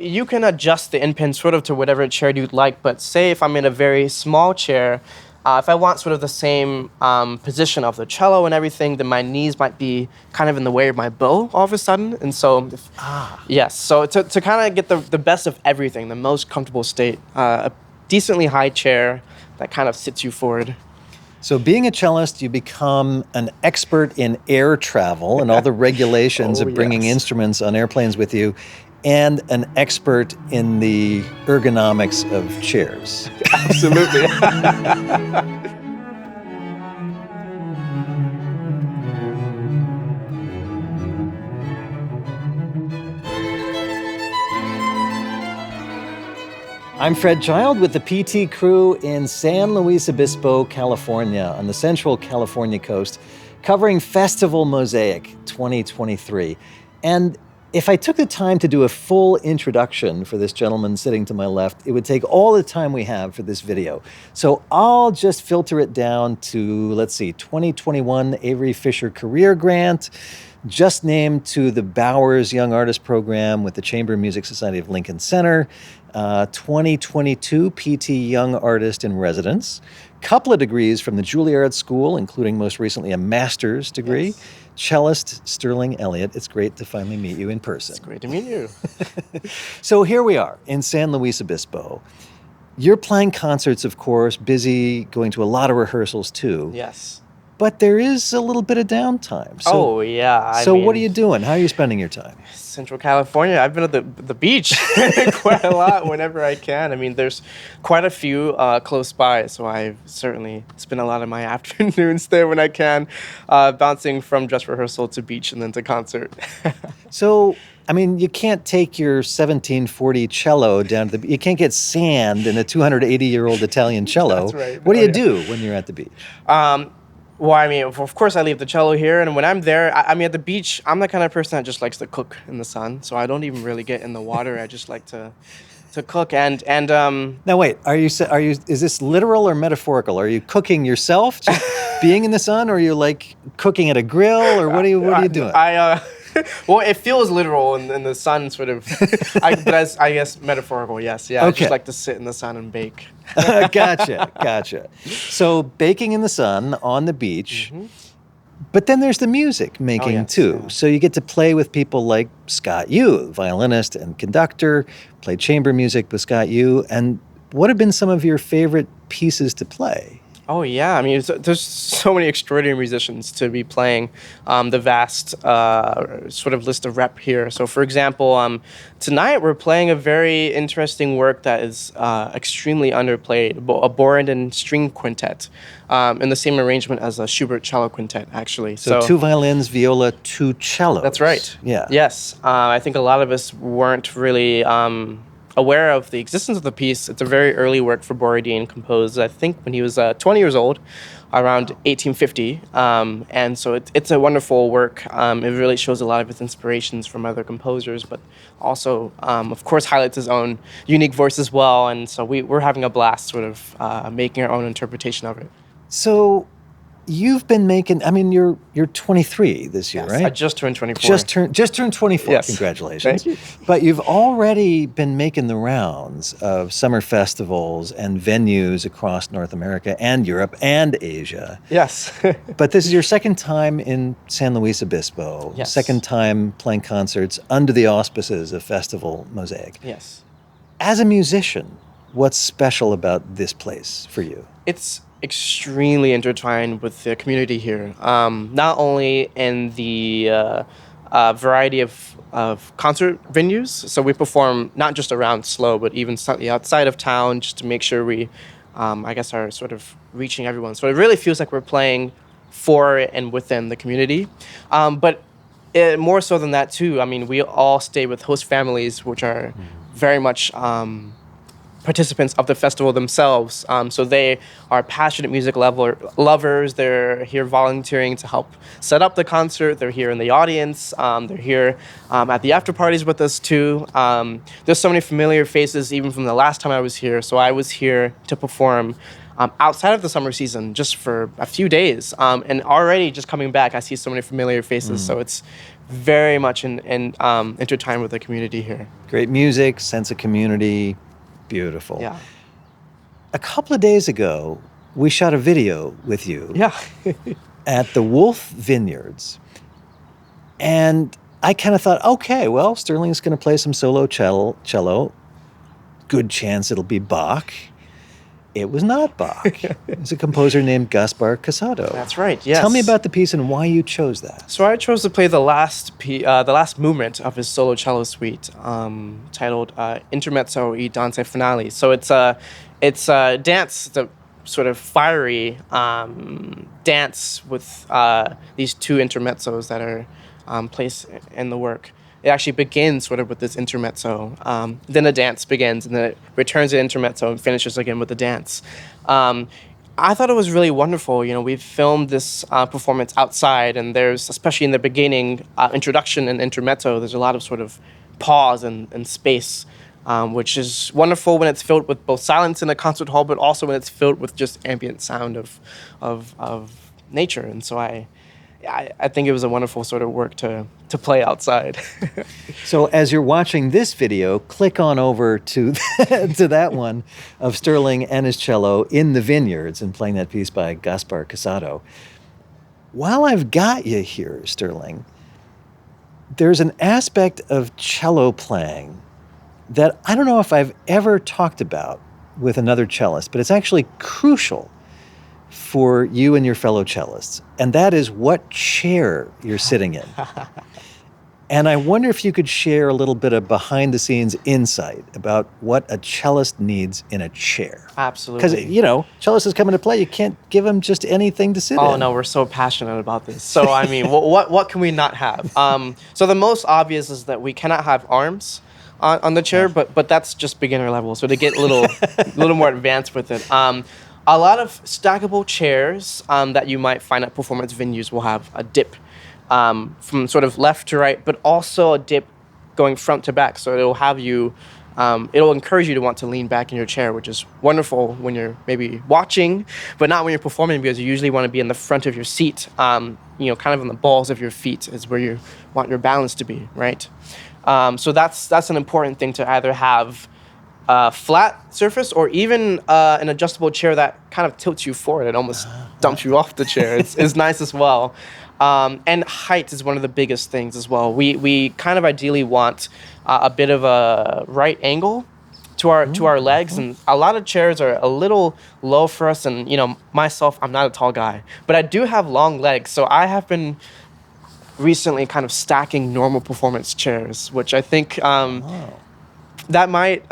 You can adjust the end pin sort of to whatever chair you'd like, but say if I'm in a very small chair, if I want sort of the same position of the cello and everything, then my knees might be kind of in the way of my bow all of a sudden. And so, yes, so to kind of get the best of everything, the most comfortable state, a decently high chair that kind of sits you forward. So being a cellist, you become an expert in air travel and all the regulations of bringing instruments on airplanes with you, and an expert in the ergonomics of chairs. Absolutely. I'm Fred Child with the PT crew in San Luis Obispo, California, on the Central California coast, covering Festival Mozaic 2023. And if I took the time to do a full introduction for this gentleman sitting to my left, it would take all the time we have for this video. So I'll just filter it down to, 2021 Avery Fisher Career Grant, just named to the Bowers Young Artist Program with the Chamber Music Society of Lincoln Center, 2022 PT Young Artist in Residence, couple of degrees from the Juilliard School, including most recently a master's degree. Yes. Cellist Sterling Elliott. It's great to finally meet you in person. It's great to meet you. So here we are in San Luis Obispo. You're playing concerts, of course, busy, going to a lot of rehearsals too. Yes. But there is a little bit of downtime. So, I mean, what are you doing? How are you spending your time? Central California. I've been at the beach quite a lot whenever I can. I mean, there's quite a few close by, so I certainly spend a lot of my afternoons there when I can, bouncing from dress rehearsal to beach and then to concert. So, I mean, you can't take your 1740 cello down to the... You can't get sand in a 280-year-old Italian cello. That's right. What do you do when you're at the beach? Well, I mean, of course, I leave the cello here, and when I'm there, I mean, at the beach, I'm the kind of person that just likes to cook in the sun, so I don't even really get in the water. I just like to cook, and Now wait, is this literal or metaphorical? Are you cooking yourself, just being in the sun, or are you like cooking at a grill, or what are you doing? Well, it feels literal in the sun, sort of. But I guess metaphorical, yes. Yeah, okay. I just like to sit in the sun and bake. Gotcha. So baking in the sun on the beach, but then there's the music making too. Yeah. So you get to play with people like Scott Yu, violinist and conductor, play chamber music with Scott Yu. And what have been some of your favorite pieces to play? Oh, yeah. I mean, there's so many extraordinary musicians to be playing the vast sort of list of rep here. So, for example, tonight we're playing a very interesting work that is extremely underplayed, a Borodin string quintet, in the same arrangement as a Schubert cello quintet, actually. So 2 violins, viola, 2 cellos. That's right. Yeah. Yes. I think a lot of us weren't really... aware of the existence of the piece. It's a very early work for Borodin, composed, I think, when he was 20 years old, around 1850. And so it's a wonderful work. It really shows a lot of his inspirations from other composers, but also, of course, highlights his own unique voice as well. And so we're having a blast sort of making our own interpretation of it. So you've been making, I mean, you're 23 this year, right? I just turned 24. Just turned 24. Yes. Congratulations. Thank you. But you've already been making the rounds of summer festivals and venues across North America and Europe and Asia. Yes. But this is your second time in San Luis Obispo. Yes. Second time playing concerts under the auspices of Festival Mozaic. Yes. As a musician, what's special about this place for you? It's extremely intertwined with the community here, not only in the variety of concert venues. So we perform not just around SLO, but even slightly outside of town, just to make sure we, I guess, are sort of reaching everyone. So it really feels like we're playing for and within the community. But more so than that, too, I mean, we all stay with host families, which are very much... participants of the festival themselves. So they are passionate music lovers. They're here volunteering to help set up the concert. They're here in the audience. They're here at the after parties with us too. There's so many familiar faces even from the last time I was here. So I was here to perform outside of the summer season just for a few days. And already just coming back, I see so many familiar faces. So it's very much intertwined with the community here. Great music, sense of community, beautiful. Yeah. A couple of days ago, we shot a video with you Yeah. at the Wolf Vineyards. And I kind of thought, okay, well, Sterling's going to play some solo cello. Good chance it'll be Bach. It was not Bach. It's a composer named Gaspar Casado. That's right, yes. Tell me about the piece and why you chose that. So I chose to play the last movement of his solo cello suite, titled Intermezzo e Danze Finale. So it's a dance, the sort of fiery dance with these two intermezzos that are placed in the work. It actually begins sort of with this intermezzo. Then a dance begins, and then it returns to intermezzo and finishes again with the dance. I thought it was really wonderful. You know, we filmed this performance outside, and there's, especially in the beginning, introduction and intermezzo, there's a lot of sort of pause and space, which is wonderful when it's filled with both silence in a concert hall, but also when it's filled with just ambient sound of nature. And so I think it was a wonderful sort of work to play outside. So as you're watching this video, click on over to to that one of Sterling and his cello in the vineyards and playing that piece by Gaspar Casado. While I've got you here, Sterling, there's an aspect of cello playing that I don't know if I've ever talked about with another cellist, but it's actually crucial for you and your fellow cellists, and that is what chair you're sitting in. And I wonder if you could share a little bit of behind-the-scenes insight about what a cellist needs in a chair. Absolutely. Because, you know, cellists is coming to play. You can't give them just anything to sit in. Oh, no, we're so passionate about this. So, I mean, what can we not have? So the most obvious is that we cannot have arms on the chair, but that's just beginner level. So to get a little more advanced with it. A lot of stackable chairs that you might find at performance venues will have a dip from sort of left to right, but also a dip going front to back. So it'll have you, it'll encourage you to want to lean back in your chair, which is wonderful when you're maybe watching, but not when you're performing, because you usually want to be in the front of your seat, kind of on the balls of your feet is where you want your balance to be, right? So that's an important thing, to either have a flat surface or even an adjustable chair that kind of tilts you forward. It almost dumps you off the chair. It's nice as well. And height is one of the biggest things as well. We kind of ideally want a bit of a right angle to our legs, and a lot of chairs are a little low for us. And myself, I'm not a tall guy, but I do have long legs, so I have been recently kind of stacking normal performance chairs, which I think that might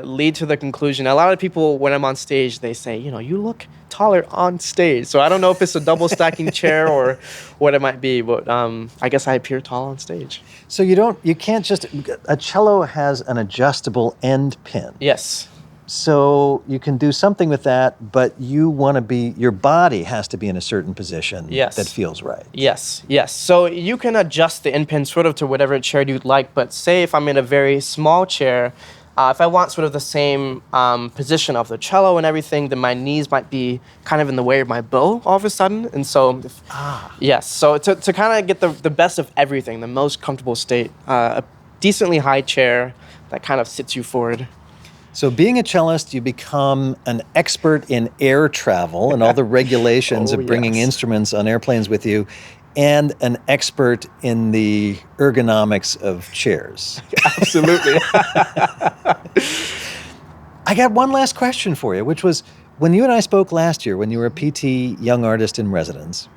lead to the conclusion. A lot of people, when I'm on stage, they say, you look taller on stage. So I don't know if it's a double stacking chair or what it might be, but I guess I appear tall on stage. So you can't just, a cello has an adjustable end pin. Yes. So you can do something with that, but your body has to be in a certain position that feels right. Yes. So you can adjust the end pin sort of to whatever chair you'd like, but say if I'm in a very small chair, if I want sort of the same position of the cello and everything, then my knees might be kind of in the way of my bow all of a sudden. And so, so to kind of get the best of everything, the most comfortable state, a decently high chair that kind of sits you forward. So being a cellist, you become an expert in air travel and all the regulations of bringing instruments on airplanes with you, and an expert in the ergonomics of chairs. Absolutely. I got one last question for you, which was, when you and I spoke last year, when you were a PT Young Artist in Residence,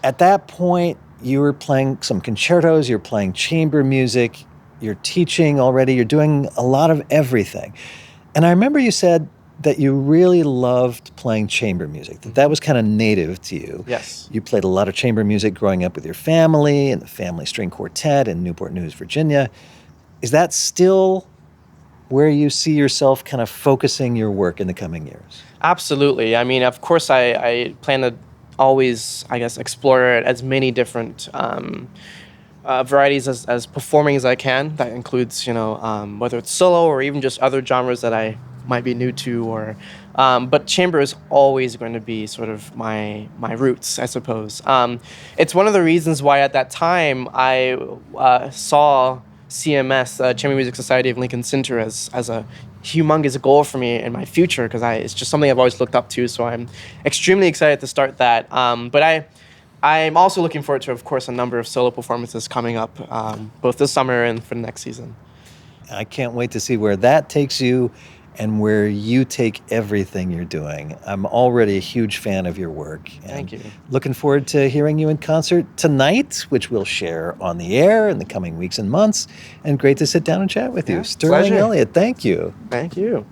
at that point, you were playing some concertos, you're playing chamber music, you're teaching already, you're doing a lot of everything. And I remember you said that you really loved playing chamber music, that was kind of native to you. Yes. You played a lot of chamber music growing up with your family and the family string quartet in Newport News, Virginia. Is that still where you see yourself kind of focusing your work in the coming years? Absolutely. I mean, of course, I plan to always, explore as many different varieties as performing as I can. That includes, whether it's solo or even just other genres that I might be new to, or but chamber is always going to be sort of my roots, I suppose. It's one of the reasons why at that time I saw CMS, Chamber Music Society of Lincoln Center, as a humongous goal for me in my future, because it's just something I've always looked up to. So I'm extremely excited to start that. But I'm also looking forward to, of course, a number of solo performances coming up, both this summer and for the next season. I can't wait to see where that takes you and where you take everything you're doing. I'm already a huge fan of your work. Thank you. Looking forward to hearing you in concert tonight, which we'll share on the air in the coming weeks and months. And great to sit down and chat with you. Sterling pleasure. Elliott, thank you. Thank you.